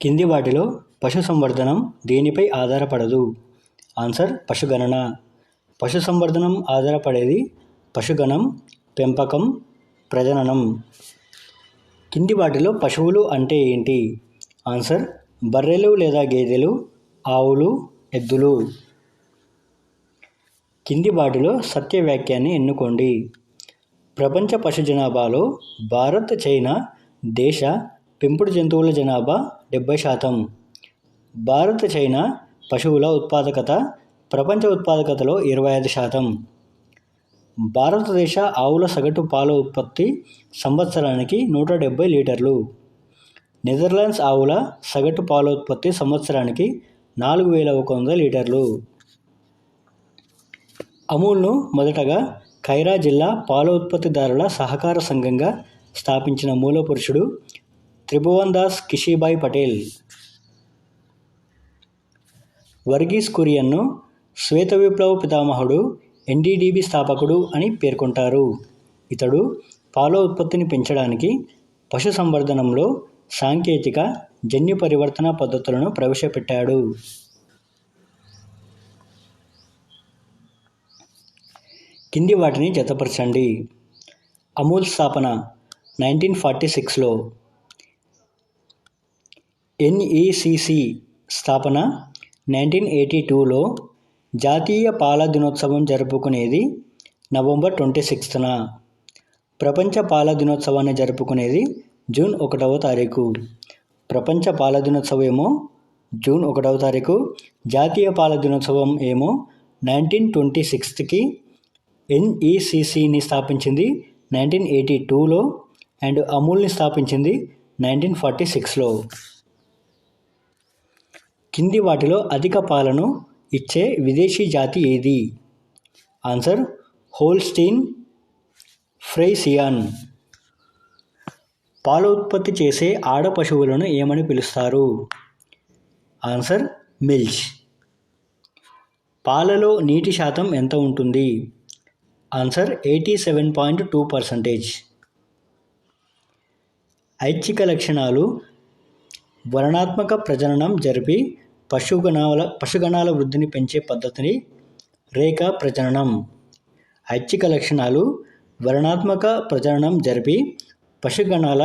కింది వాటిలో పశుసంవర్ధనం దేనిపై ఆధారపడదు? ఆన్సర్ పశుగణన. పశుసంవర్ధనం ఆధారపడేది పశుగణం, పెంపకం, ప్రజననం. కింది వాటిలో పశువులు అంటే ఏంటి? ఆన్సర్ బర్రెలు లేదా గేదెలు, ఆవులు, ఎద్దులు. కింది వాటిలో సత్య వాక్యాన్ని ఎన్నుకోండి. ప్రపంచ పశు జనాభాలో భారత్, చైనా దేశ పెంపుడు జంతువుల జనాభా 70%. భారత్, చైనా పశువుల ఉత్పాదకత ప్రపంచ ఉత్పాదకతలో 25%. భారతదేశ ఆవుల సగటు పాల ఉత్పత్తి సంవత్సరానికి 170 లీటర్లు. నెదర్లాండ్స్ ఆవుల సగటు పాల ఉత్పత్తి సంవత్సరానికి 4100 లీటర్లు. అమూల్ను మొదటగా ఖైరా జిల్లా పాల ఉత్పత్తిదారుల సహకార సంఘంగా స్థాపించిన మూలపురుషుడు త్రిభువన్ దాస్ కిషిభాయ్ పటేల్. వర్గీస్ కురియన్ను శ్వేత విప్లవ పితామహుడు, ఎన్డీడీబీ స్థాపకుడు అని పేర్కొంటారు. ఇతడు పాల ఉత్పత్తిని పెంచడానికి పశు సంవర్ధనంలో సాంకేతిక జన్యు పరివర్తన పద్ధతులను ప్రవేశపెట్టాడు. కింది వాటిని జతపరచండి. అమూల్ స్థాపన 1946లో. ఎన్ఈసిసి స్థాపన 1982లో. జాతీయ పాల దినోత్సవం జరుపుకునేది నవంబర్ 26న. ప్రపంచ పాల దినోత్సవాన్ని జరుపుకునేది జూన్ 1వ తారీఖు. ప్రపంచ పాల దినోత్సవం ఏమో జూన్ 1వ తారీఖు, జాతీయ పాల దినోత్సవం ఏమో 1926కి. ఎన్ఈసిసిని స్థాపించింది 1982లో అండ్ అమూల్ని స్థాపించింది 1946లో. కింది వాటిలో అధిక పాలను ఇచ్చే విదేశీ జాతి ఏది? Answer Holstein Friesian. పాల ఉత్పత్తి చేసే ఆడ పశువులను ఏమని పిలుస్తారు? Answer milch. పాలలో నీటి శాతం ఎంత ఉంటుంది? ఆన్సర్ 87.2%. ఐచ్ఛిక లక్షణాలు వర్ణాత్మక ప్రజననం జరిపి పశుగణాల వృద్ధిని పెంచే పద్ధతిని రేఖా ప్రజననం. ఐచ్ఛిక లక్షణాలు వర్ణాత్మక ప్రజననం జరిపి పశుగణాల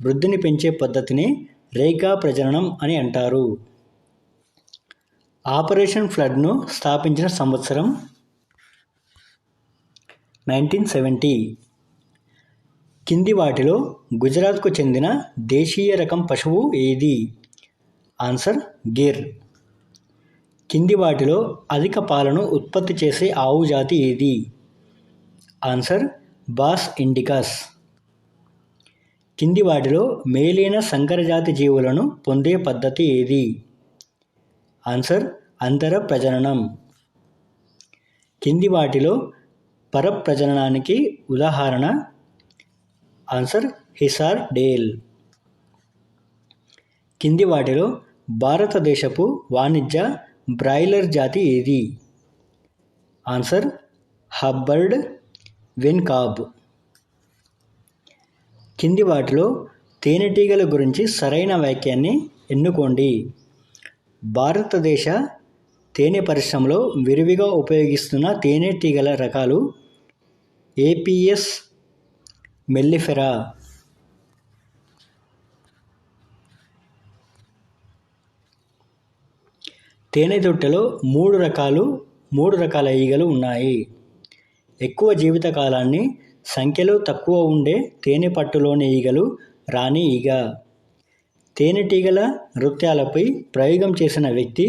వృద్ధిని పెంచే పద్ధతిని రేఖా ప్రజననం అని అంటారు. ఆపరేషన్ ఫ్లడ్ను స్థాపించిన సంవత్సరం 1970. కింది వాటిలో గుజరాత్కు చెందిన దేశీయ రకం పశువు ఏది? ఆన్సర్ గిర్. కింది వాటిలో అధిక పాలను ఉత్పత్తి చేసే ఆవు జాతి ఏది? Answer boss indicus. కింది వాటిలో మేలైన సంకరజాతి జీవులను పొందే పద్ధతి ఏది? ఆన్సర్ అంతర ప్రజననం. కింది వాటిలో పరప్రజననానికి ఉదాహరణ? Answer Hisardale. కింది వాటిలో భారతదేశపు వాణిజ్య బ్రాయిలర్ జాతి ఏది? Answer Hubbard Vencobb. కింది వాటిలో తేనెటీగల గురించి సరైన వాక్యాన్ని ఎన్నుకోండి. భారతదేశ తేనె పరిశ్రమలో విరివిగా ఉపయోగిస్తున్న తేనెటీగల రకాలు ఏపియస్ మెల్లిఫెరా. తేనెతొట్టెలో మూడు రకాల ఈగలు ఉన్నాయి. ఎక్కువ జీవితకాలాన్ని సంఖ్యలో తక్కువ ఉండే తేనె పట్టులోని ఈగలు రాణి ఈగ. తేనెటీగల నృత్యాలపై ప్రయోగం చేసిన వ్యక్తి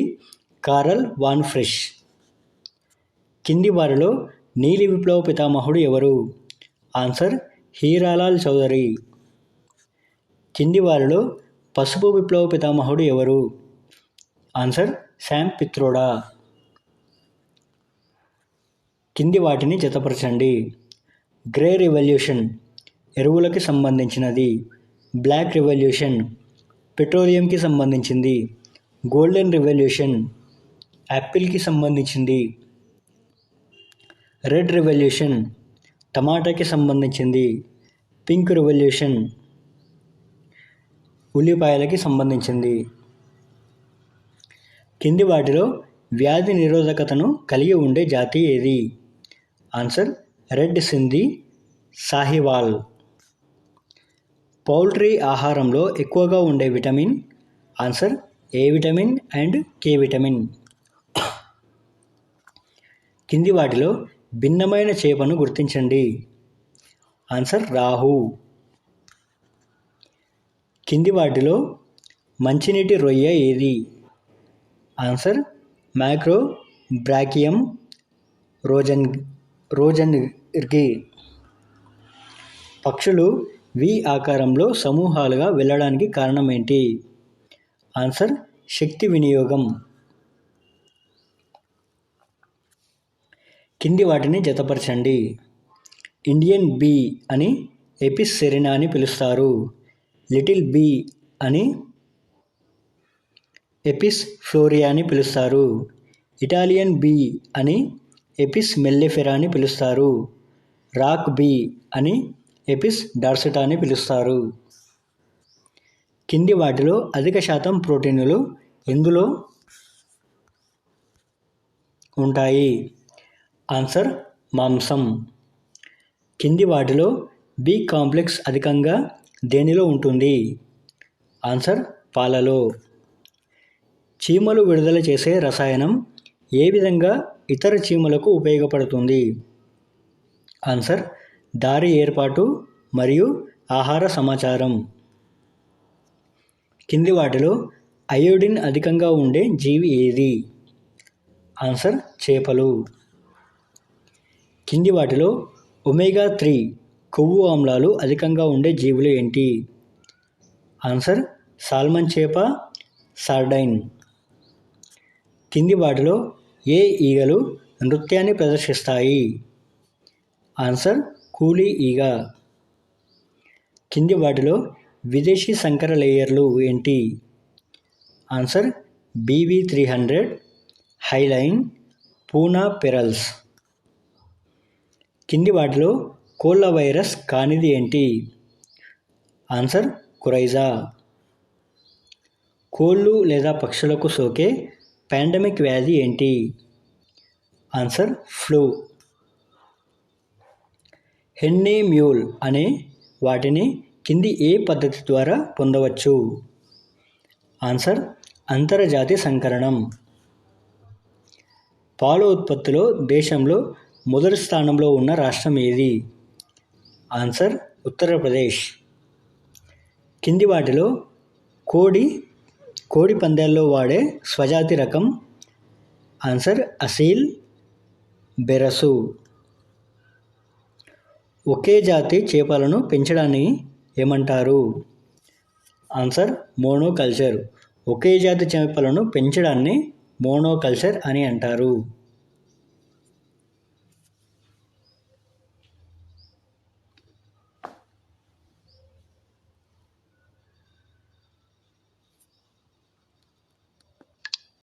కారల్ వాన్ ఫ్రిష్. కింది వారిలో నీలి విప్లవ పితామహుడు ఎవరు? ఆన్సర్ హీరాలాల్ చౌదరి. కింది వారిలో పసుపు విప్లవ పితామహుడు ఎవరు? ఆన్సర్ శామ్ పిత్రోడా. కింది వాటిని జతపరచండి. గ్రే రివల్యూషన్ ఎరువులకి సంబంధించినది. బ్లాక్ రివల్యూషన్ పెట్రోలియంకి సంబంధించింది. గోల్డెన్ రివల్యూషన్ యాపిల్కి సంబంధించింది. రెడ్ రివల్యూషన్ టమాటాకి సంబంధించింది. పింక్ రివల్యూషన్ ఉల్లిపాయలకి సంబంధించింది. కింది వాటిలో వ్యాధి నిరోధకతను కలిగి ఉండే జాతి ఏది? Answer red Sindhi Sahiwal. Poultry ఆహారంలో ఎక్కువగా ఉండే vitamin? Answer A vitamin and K vitamin. కింది వాటిలో భిన్నమైన చేపను గుర్తించండి. ఆన్సర్ రాహు. కింది వాటిలో మంచినీటి రొయ్య ఏది? Answer Macrobrachium rosenbergii. పక్షులు వి ఆకారంలో సమూహాలుగా వెళ్ళడానికి కారణం ఏంటి? ఆన్సర్ శక్తి వినియోగం. కింది వాటిని జతపరచండి. ఇండియన్ బీ అని ఎపిస్ సెరినా అని పిలుస్తారు. లిటిల్ బీ అని ఎపిస్ ఫ్లోరియా అని పిలుస్తారు. ఇటాలియన్ బీ అని ఎపిస్ మెల్లిఫెరా అని పిలుస్తారు. రాక్ బీ అని ఎపిస్ డార్సెటా అని పిలుస్తారు. కింది వాటిలో అధిక శాతం ప్రోటీన్లు ఎందులో ఉంటాయి? ఆన్సర్ మాంసం. కింది వాటిలో బి కాంప్లెక్స్ అధికంగా దేనిలో ఉంటుంది? ఆన్సర్ పాలలో. చీమలు విడుదల చేసే రసాయనం ఏ విధంగా ఇతర చీమలకు ఉపయోగపడుతుంది? ఆన్సర్ దారి ఏర్పాటు మరియు ఆహార సమాచారం. కింది వాటిలో అయోడిన్ అధికంగా ఉండే జీవి ఏది? ఆన్సర్ చేపలు. కింది వాటిలో ఒమేగా 3 కొవ్వు ఆమ్లాలు అధికంగా ఉండే జీవులు ఏంటి? ఆన్సర్ సాల్మన్ చేప, సార్డైన్. కింది వాటిలో ఏ ఈగలు నృత్యాన్ని ప్రదర్శిస్తాయి? ఆన్సర్ కూలీ ఈగ. కింది వాటిలో విదేశీ సంకర లేయర్లు ఏంటి? Answer BV300, highline, Poona pearls. కింది వాటిలో కోళ్ళ వైరస్ కానిది ఏంటి? ఆన్సర్ కురైజా. కోళ్ళు లేదా పక్షులకు సోకే పాండమిక్ వ్యాధి ఏంటి? Answer flu. హెన్నీ మ్యూల్ అనే వాటిని కింది ఏ పద్ధతి ద్వారా పొందవచ్చు? ఆన్సర్ అంతర్జాతి సంకరణం. పాల ఉత్పత్తిలో దేశంలో మొదటి స్థానంలో ఉన్న రాష్ట్రం ఏది? ఆన్సర్ ఉత్తరప్రదేశ్. కింది వాటిలో కోడి పందాల్లో వాడే స్వజాతి రకం? ఆన్సర్ అసీల్, బెరసు. ఒకే జాతి చేపలను పెంచడాన్ని ఏమంటారు? Answer monoculture. ఒకే జాతి చేపలను పెంచడాన్ని మోనోకల్చర్ అని అంటారు.